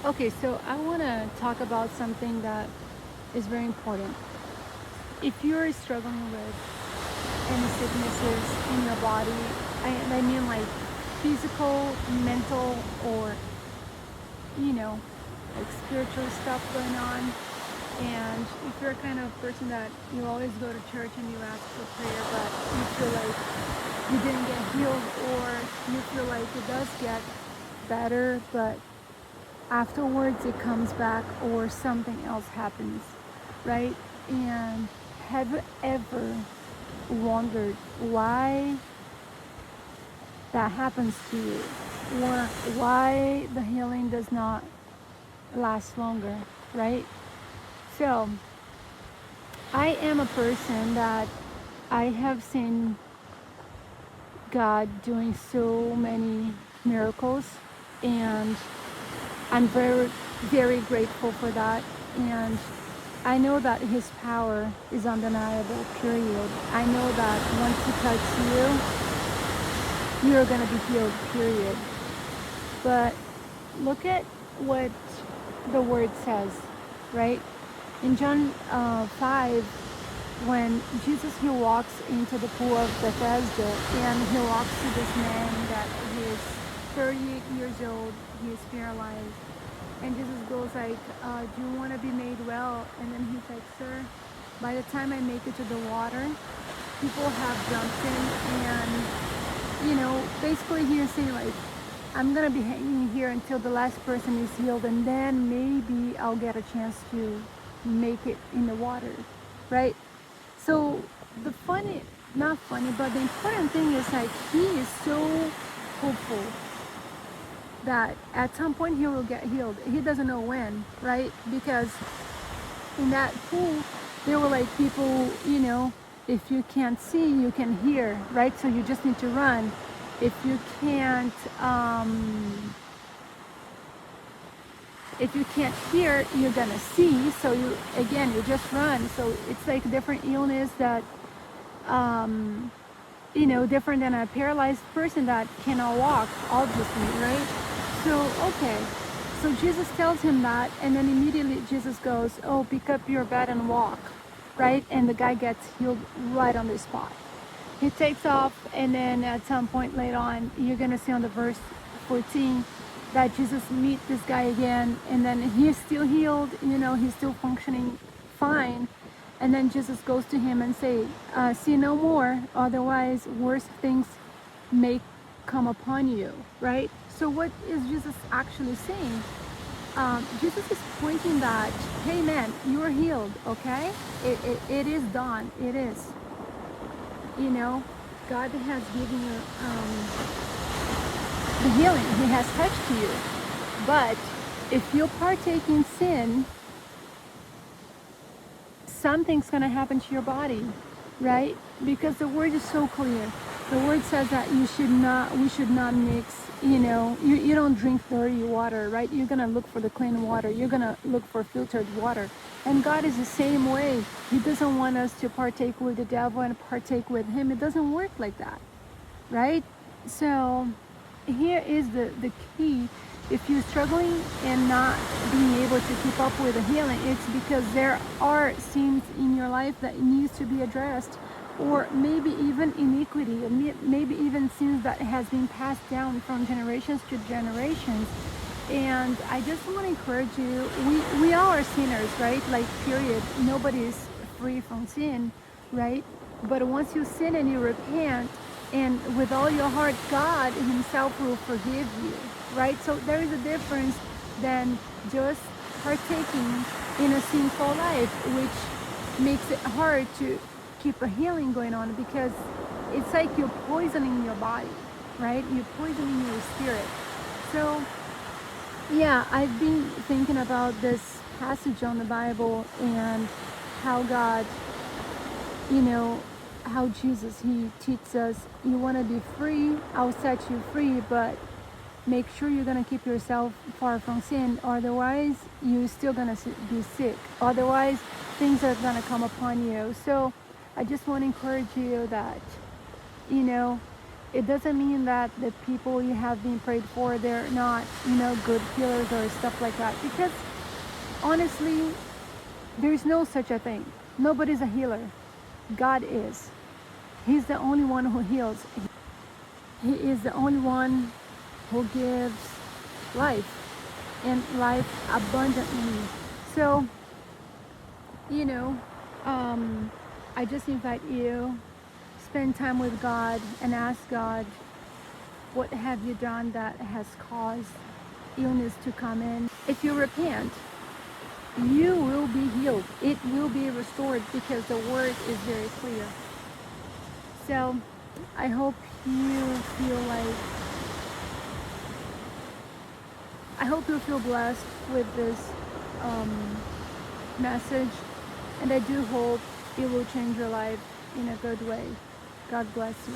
Okay, so I want to talk about something that is very important. If you're struggling with any sicknesses in your body, I mean like physical, mental, or, you know, like spiritual stuff going on, and if you're a kind of person that you always go to church and you ask for prayer, but you feel like you didn't get healed, or you feel like it does get better, but afterwards it comes back or something else happens, right? And have you ever wondered why that happens to you, or why the healing does not last longer, right? So I am a person that I have seen God doing so many miracles, and I'm very, very grateful for that. And I know that His power is undeniable, period. I know that once He touches you, you're going to be healed, period. But look at what the Word says, right? In John 5, when Jesus, he walks into the pool of Bethesda, and he walks to this man that is 38 years old, he is paralyzed, and Jesus goes like, do you want to be made well? And then he's like, sir, by the time I make it to the water, people have jumped in, and basically he is saying like, I'm gonna be hanging here until the last person is healed, and then maybe I'll get a chance to make it in the water, right? So the funny, not funny, but the important thing is like he is so hopeful that at some point he will get healed. He doesn't know when, right? Because in that pool, there were like people, if you can't see, you can hear, right? So you just need to run. If you can't, if you can't hear, you're gonna see. So you just run. So it's like a different illness that, different than a paralyzed person that cannot walk, obviously, right? So, okay. So Jesus tells him that, and then immediately Jesus goes, oh, pick up your bed and walk, right? And the guy gets healed right on the spot. He takes off, and then at some point later on, you're going to see on the verse 14 that Jesus meets this guy again, and then he's still healed, he's still functioning fine. And then Jesus goes to him and say, see no more, otherwise worse things may come upon you, right? So what is Jesus actually saying? Jesus is pointing that, hey man, you are healed, okay? It is done, it is. God has given you the healing. He has touched you. But if you partake in sin, something's going to happen to your body, right? Because the word is so clear. The word says that we should not mix, you don't drink dirty water, right? You're going to look for the clean water. You're going to look for filtered water. And God is the same way. He doesn't want us to partake with the devil and partake with him. It doesn't work like that, right? So here is the key. If you're struggling and not being able to keep up with the healing, it's because there are sins in your life that needs to be addressed, or maybe even iniquity, or maybe even sins that has been passed down from generations to generations. And I just want to encourage you, we all are sinners, right? Like, period. Nobody is free from sin, right? But once you sin and you repent, and with all your heart, God himself will forgive you, right? So there is a difference than just partaking in a sinful life, which makes it hard to keep a healing going on, because it's like you're poisoning your body, right? You're poisoning your spirit. So yeah, I've been thinking about this passage on the Bible, and how God, how Jesus, he teaches us, you want to be free, I'll set you free, but make sure you're going to keep yourself far from sin. Otherwise, you're still going to be sick. Otherwise, things are going to come upon you. So I just want to encourage you that, you know, It doesn't mean that the people you have been prayed for, they're not, good healers or stuff like that. Because honestly, there's no such a thing. Nobody's a healer. God is. He's the only one who heals. He is the only one who gives life, and life abundantly. So, you know, I just invite you, spend time with God and ask God, what have you done that has caused illness to come in? If you repent, you will be healed. It will be restored because the word is very clear. So I hope you feel like, I hope you feel blessed with this message, and I do hope it will change your life in a good way. God bless you.